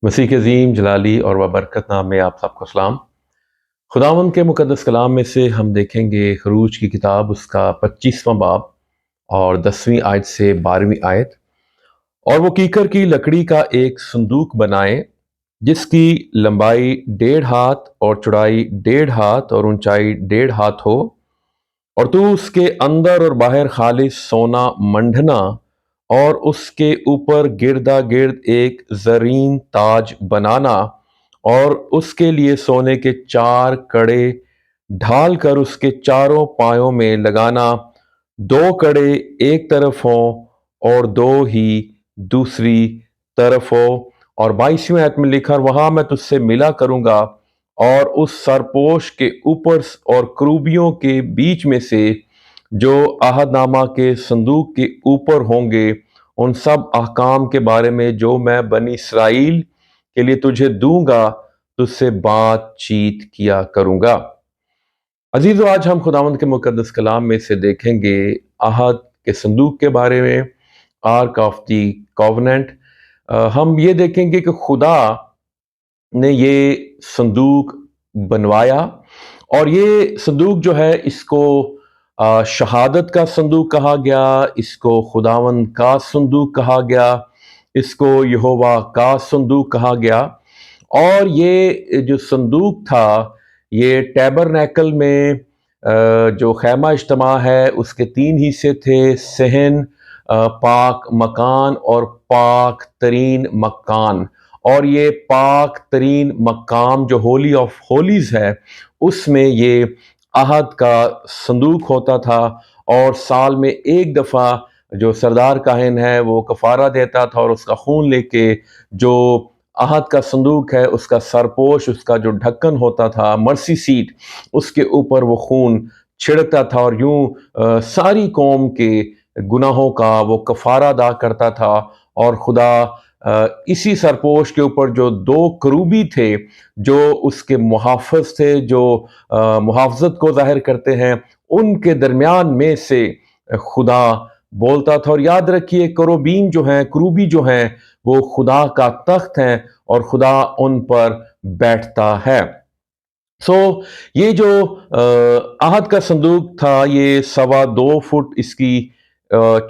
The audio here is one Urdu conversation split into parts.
مسیح کے عظیم جلالی اور ببرکت نام میں آپ سب کو سلام۔ خداوند کے مقدس کلام میں سے ہم دیکھیں گے خروج کی کتاب، اس کا 25واں باب اور 10ویں آیت سے 12ویں آیت۔ اور وہ کیکر کی لکڑی کا ایک صندوق بنائے جس کی لمبائی 1.5 ہاتھ اور چوڑائی 1.5 ہاتھ اور اونچائی 1.5 ہاتھ ہو، اور تو اس کے اندر اور باہر خالص سونا منڈھنا، اور اس کے اوپر گردا گرد ایک زرین تاج بنانا، اور اس کے لیے سونے کے 4 کڑے ڈھال کر اس کے چاروں پایوں میں لگانا، 2 کڑے ایک طرف ہوں اور 2 ہی دوسری طرف ہو۔ اور 22ویں آیت میں لکھا، وہاں میں تجھ سے ملا کروں گا، اور اس سرپوش کے اوپر اور کروبیوں کے بیچ میں سے جو عہد نامہ کے صندوق کے اوپر ہوں گے، ان سب احکام کے بارے میں جو میں بنی اسرائیل کے لیے تجھے دوں گا، تجھ سے بات چیت کیا کروں گا۔ عزیزو، آج ہم خداوند کے مقدس کلام میں سے دیکھیں گے عہد کے صندوق کے بارے میں، آرک آف دی کووننٹ۔ ہم یہ دیکھیں گے کہ خدا نے یہ صندوق بنوایا، اور یہ صندوق جو ہے اس کو شہادت کا صندوق کہا گیا، اس کو خداوند کا صندوق کہا گیا، اس کو یہوہ کا صندوق کہا گیا۔ اور یہ جو صندوق تھا، یہ ٹیبرنیکل میں جو خیمہ اجتماع ہے اس کے 3 حصے تھے: صحن، پاک مکان اور پاک ترین مکان۔ اور یہ پاک ترین مقام جو ہولی آف ہولیز ہے، اس میں یہ عہد کا صندوق ہوتا تھا، اور سال میں ایک دفعہ جو سردار کاہن ہے وہ کفارہ دیتا تھا، اور اس کا خون لے کے جو عہد کا صندوق ہے اس کا سرپوش، اس کا جو ڈھکن ہوتا تھا، مرسی سیٹ، اس کے اوپر وہ خون چھڑکتا تھا، اور یوں ساری قوم کے گناہوں کا وہ کفارہ ادا کرتا تھا۔ اور خدا اسی سرپوش کے اوپر جو 2 کروبی تھے جو اس کے محافظ تھے، جو محافظت کو ظاہر کرتے ہیں، ان کے درمیان میں سے خدا بولتا تھا۔ اور یاد رکھیے، کروبی جو ہیں وہ خدا کا تخت ہیں، اور خدا ان پر بیٹھتا ہے۔ یہ جو عہد کا صندوق تھا، یہ 2.25 فٹ اس کی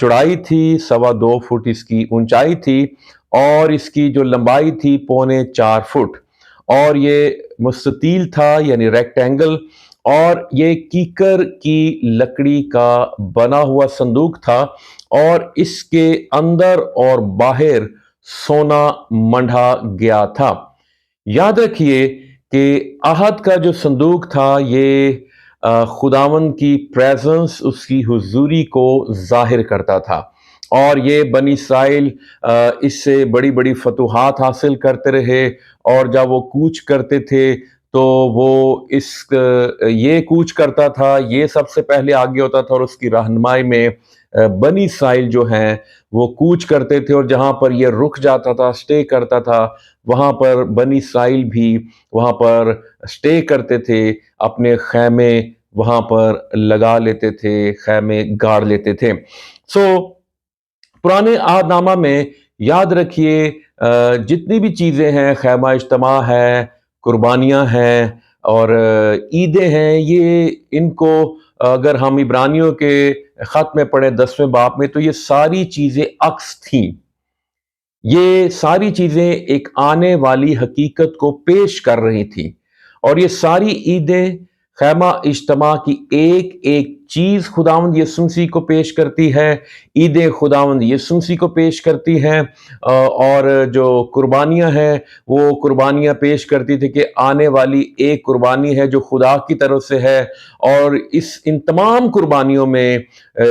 چوڑائی تھی، 2.25 فٹ اس کی اونچائی تھی، اور اس کی جو لمبائی تھی 3.25 فٹ، اور یہ مستطیل تھا یعنی ریکٹینگل، اور یہ کیکر کی لکڑی کا بنا ہوا صندوق تھا، اور اس کے اندر اور باہر سونا منڈھا گیا تھا۔ یاد رکھیے کہ عہد کا جو صندوق تھا، یہ خداوند کی پریزنس، اس کی حضوری کو ظاہر کرتا تھا، اور یہ بنی اسرائیل اس سے بڑی بڑی فتوحات حاصل کرتے رہے، اور جب وہ کوچ کرتے تھے تو وہ یہ کوچ کرتا تھا، یہ سب سے پہلے آگے ہوتا تھا، اور اس کی رہنمائی میں بنی اسرائیل جو ہیں وہ کوچ کرتے تھے، اور جہاں پر یہ رک جاتا تھا، سٹے کرتا تھا، وہاں پر بنی اسرائیل بھی وہاں پر سٹے کرتے تھے، اپنے خیمے وہاں پر لگا لیتے تھے، خیمے گاڑ لیتے تھے۔ پرانے عہد نامہ میں یاد رکھیے جتنی بھی چیزیں ہیں، خیمہ اجتماع ہے، قربانیاں ہیں اور عیدیں ہیں، یہ ان کو اگر ہم عبرانیوں کے خط میں پڑھیں 10ویں باب میں، تو یہ ساری چیزیں عکس تھیں۔ یہ ساری چیزیں ایک آنے والی حقیقت کو پیش کر رہی تھیں، اور یہ ساری عیدیں خیمہ اجتماع کی ایک ایک چیز خداوند یسوع مسیح کو پیش کرتی ہے، عیدیں خداوند یسوع مسیح کو پیش کرتی ہیں، اور جو قربانیاں ہیں وہ قربانیاں پیش کرتی تھی کہ آنے والی ایک قربانی ہے جو خدا کی طرف سے ہے، اور ان تمام قربانیوں میں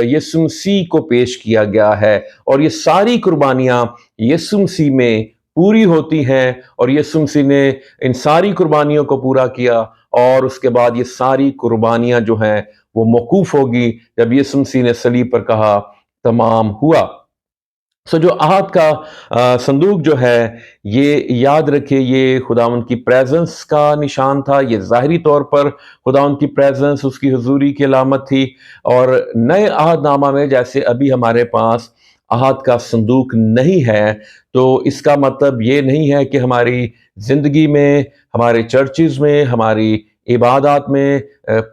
یسوع مسیح کو پیش کیا گیا ہے، اور یہ ساری قربانیاں یسوع مسیح میں پوری ہوتی ہیں، اور یسوع مسیح نے ان ساری قربانیوں کو پورا کیا، اور اس کے بعد یہ ساری قربانیاں جو ہیں وہ موقوف ہوگی جب یسوع مسیح نے صلیب پر کہا تمام ہوا۔ جو عہد کا صندوق جو ہے، یہ یاد رکھے یہ خداوند کی پریزنس کا نشان تھا، یہ ظاہری طور پر خداوند کی پریزنس، اس کی حضوری کی علامت تھی۔ اور نئے عہد نامہ میں جیسے ابھی ہمارے پاس عہد کا صندوق نہیں ہے تو اس کا مطلب یہ نہیں ہے کہ ہماری زندگی میں، ہمارے چرچز میں، ہماری عبادات میں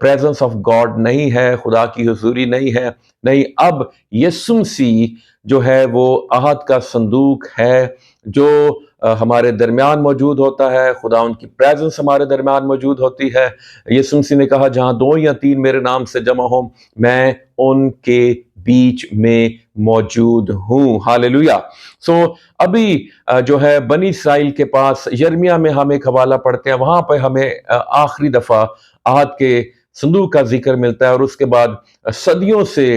پریزنس آف گاڈ نہیں ہے، خدا کی حضوری نہیں ہے۔ نہیں، اب یسوع مسیح جو ہے وہ عہد کا صندوق ہے جو ہمارے درمیان موجود ہوتا ہے، خدا ان کی پریزنس ہمارے درمیان موجود ہوتی ہے۔ یسوع مسیح نے کہا جہاں 2 یا 3 میرے نام سے جمع ہوں میں ان کے بیچ میں موجود ہوں۔ ہاللویا۔ سو ابھی جو ہے بنی اسرائیل کے پاس یرمیہ میں ہم ایک حوالہ پڑھتے ہیں، وہاں پہ ہمیں آخری دفعہ عہد کے صندوق کا ذکر ملتا ہے، اور اس کے بعد صدیوں سے،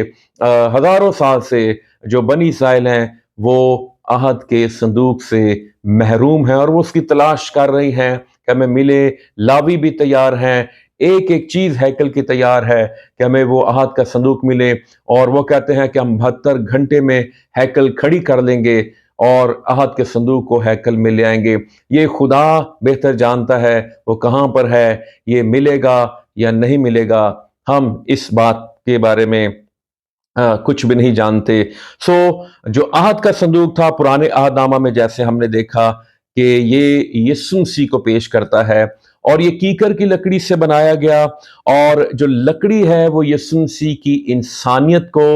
ہزاروں سال سے جو بنی اسرائیل ہیں وہ عہد کے صندوق سے محروم ہیں، اور وہ اس کی تلاش کر رہی ہیں کہ ہمیں ملے۔ لاوی بھی تیار ہیں، ایک ایک چیز ہیکل کی تیار ہے کہ ہمیں وہ عہد کا صندوق ملے، اور وہ کہتے ہیں کہ ہم 72 گھنٹے میں ہیکل کھڑی کر لیں گے اور عہد کے صندوق کو ہیکل میں لے آئیں گے۔ یہ خدا بہتر جانتا ہے وہ کہاں پر ہے، یہ ملے گا یا نہیں ملے گا، ہم اس بات کے بارے میں کچھ بھی نہیں جانتے۔ سو جو عہد کا صندوق تھا پرانے عہد نامہ میں، جیسے ہم نے دیکھا کہ یہ یسوع مسیح کو پیش کرتا ہے، اور یہ کیکر کی لکڑی سے بنایا گیا، اور جو لکڑی ہے وہ یسوع مسیح کی انسانیت کو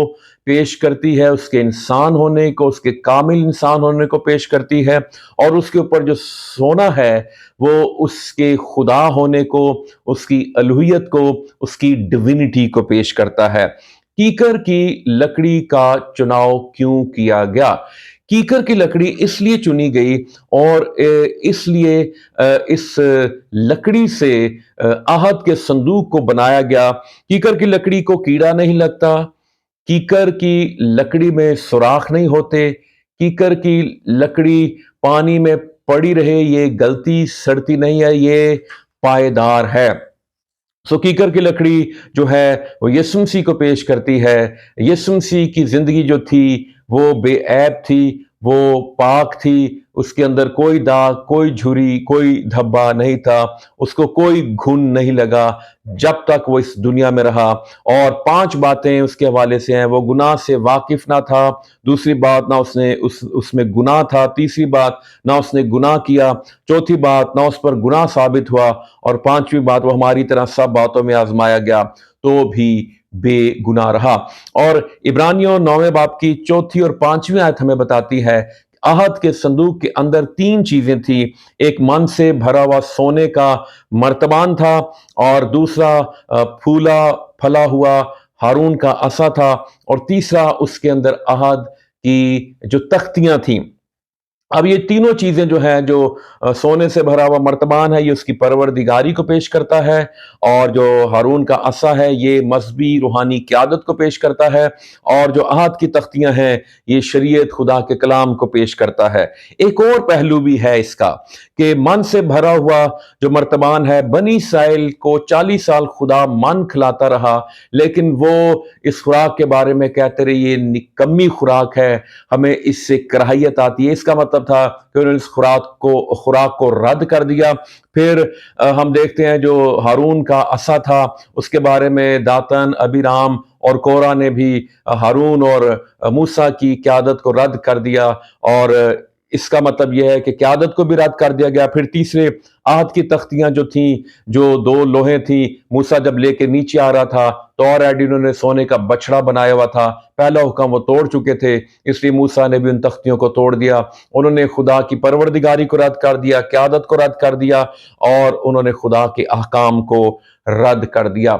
پیش کرتی ہے، اس کے انسان ہونے کو، اس کے کامل انسان ہونے کو پیش کرتی ہے، اور اس کے اوپر جو سونا ہے وہ اس کے خدا ہونے کو، اس کی الوہیت کو، اس کی ڈیوینٹی کو پیش کرتا ہے۔ کیکر کی لکڑی کا چناؤ کیوں کیا گیا؟ کیکر کی لکڑی اس لیے چنی گئی، اور اس لیے اس لکڑی سے عہد کے صندوق کو بنایا گیا۔ کیکر کی لکڑی کو کیڑا نہیں لگتا، کیکر کی لکڑی میں سوراخ نہیں ہوتے، کیکر کی لکڑی پانی میں پڑی رہے یہ گلتی سڑتی نہیں ہے، یہ پائیدار ہے۔ سو کیکر کی لکڑی جو ہے وہ یسوع مسیح کو پیش کرتی ہے۔ یسوع مسیح کی زندگی جو تھی وہ بے عیب تھی، وہ پاک تھی، اس کے اندر کوئی داغ، کوئی جھری، کوئی دھبا نہیں تھا، اس کو کوئی گھن نہیں لگا جب تک وہ اس دنیا میں رہا۔ اور 5 باتیں اس کے حوالے سے ہیں، وہ گناہ سے واقف نہ تھا، دوسری بات نہ اس میں گناہ تھا، تیسری بات نہ اس نے گناہ کیا، چوتھی بات نہ اس پر گناہ ثابت ہوا، اور 5ویں بات وہ ہماری طرح سب باتوں میں آزمایا گیا تو بھی بے گناہ رہا۔ اور عبرانیوں 9 باب کی 4 اور 5 آیت ہمیں بتاتی ہے عہد کے صندوق کے اندر 3 چیزیں تھیں۔ ایک من سے بھرا ہوا سونے کا مرتبان تھا، اور دوسرا پھولا پھلا ہوا ہارون کا عصا تھا، اور تیسرا اس کے اندر عہد کی جو تختیاں تھیں۔ اب یہ تینوں چیزیں جو ہیں، جو سونے سے بھرا ہوا مرتبان ہے یہ اس کی پروردگاری کو پیش کرتا ہے، اور جو ہارون کا عصا ہے یہ مذہبی روحانی قیادت کو پیش کرتا ہے، اور جو عہد کی تختیاں ہیں یہ شریعت خدا کے کلام کو پیش کرتا ہے۔ ایک اور پہلو بھی ہے اس کا کہ من سے بھرا ہوا جو مرتبان ہے، بنی اسرائیل کو 40 سال خدا من کھلاتا رہا، لیکن وہ اس خوراک کے بارے میں کہتے رہے یہ نکمی خوراک ہے، ہمیں اس سے کراہیت آتی ہے۔ اس کا مطلب تھا کہ انہوں نے اس خوراک کو رد کر دیا۔ پھر ہم دیکھتے ہیں جو ہارون کا عصا تھا اس کے بارے میں داتن، ابیرام اور کورہ نے بھی ہارون اور موسیٰ کی قیادت کو رد کر دیا، اور اس کا مطلب یہ ہے کہ قیادت کو بھی رد کر دیا گیا۔ پھر تیسرے عہد کی تختیاں جو تھیں، جو 2 لوہیں تھیں، موسیٰ جب لے کے نیچے آ رہا تھا تو آلریڈی انہوں نے سونے کا بچڑا بنایا ہوا تھا، پہلا حکم وہ توڑ چکے تھے، اس لیے موسیٰ نے بھی ان تختیوں کو توڑ دیا۔ انہوں نے خدا کی پروردگاری کو رد کر دیا، قیادت کو رد کر دیا، اور انہوں نے خدا کے احکام کو رد کر دیا۔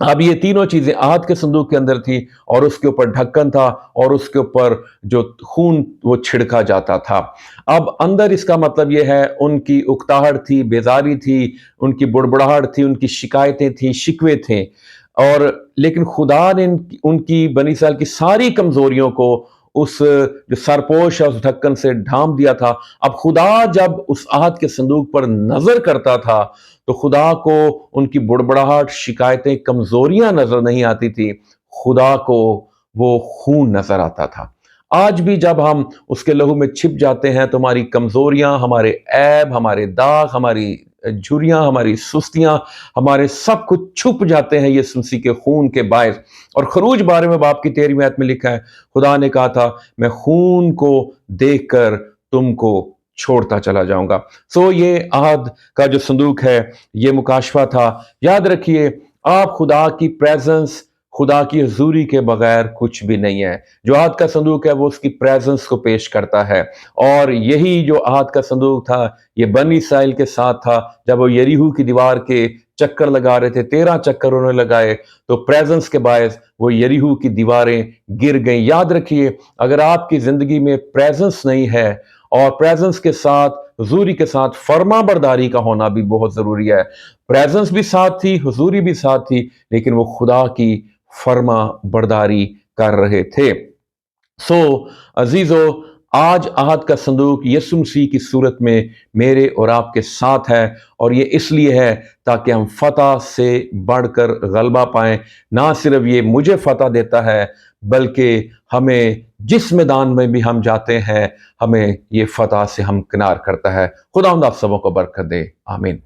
اب یہ تینوں چیزیں عہد کے صندوق کے اندر تھی، اور اس کے اوپر ڈھکن تھا، اور اس کے اوپر جو خون وہ چھڑکا جاتا تھا۔ اب اندر اس کا مطلب یہ ہے ان کی اکتاہٹ تھی، بیزاری تھی، ان کی بڑبڑاہٹ تھی، ان کی شکایتیں تھیں، شکوے تھے، اور لیکن خدا نے ان کی بنی اسرائیل کی ساری کمزوریوں کو اس جو سرپوش ہے اس ڈھکن سے ڈھانپ دیا تھا۔ اب خدا جب اس عہد کے صندوق پر نظر کرتا تھا تو خدا کو ان کی بڑبڑاہٹ، شکایتیں، کمزوریاں نظر نہیں آتی تھی، خدا کو وہ خون نظر آتا تھا۔ آج بھی جب ہم اس کے لہو میں چھپ جاتے ہیں تو ہماری کمزوریاں، ہمارے عیب، ہمارے داغ، ہماری جھریاں، ہماری سستیاں، ہمارے سب کچھ چھپ جاتے ہیں یسوع مسیح کے خون کے باعث۔ اور خروج 12ویں باب کی 13ویں آیت میں لکھا ہے، خدا نے کہا تھا میں خون کو دیکھ کر تم کو چھوڑتا چلا جاؤں گا۔ یہ عہد کا جو صندوق ہے یہ مکاشفہ تھا۔ یاد رکھیے آپ خدا کی پریزنس، خدا کی حضوری کے بغیر کچھ بھی نہیں ہے۔ جو عہد کا صندوق ہے وہ اس کی پریزنس کو پیش کرتا ہے، اور یہی جو عہد کا صندوق تھا یہ بنی اسرائیل کے ساتھ تھا جب وہ یریحو کی دیوار کے چکر لگا رہے تھے، 13 چکر انہوں نے لگائے تو پریزنس کے باعث وہ یریحو کی دیواریں گر گئیں۔ یاد رکھیے اگر آپ کی زندگی میں پریزنس نہیں ہے، اور پریزنس کے ساتھ، حضوری کے ساتھ فرما برداری کا ہونا بھی بہت ضروری ہے۔ پریزنس بھی ساتھ تھی، حضوری بھی ساتھ تھی، لیکن وہ خدا کی فرما برداری کر رہے تھے۔ عزیزو، آج عہد کا صندوق یسوع مسیح کی صورت میں میرے اور آپ کے ساتھ ہے، اور یہ اس لیے ہے تاکہ ہم فتح سے بڑھ کر غلبہ پائیں۔ نہ صرف یہ مجھے فتح دیتا ہے بلکہ ہمیں جس میدان میں بھی ہم جاتے ہیں ہمیں یہ فتح سے ہمکنار کرتا ہے۔ خداوند آپ سبوں کو برکت دے، آمین۔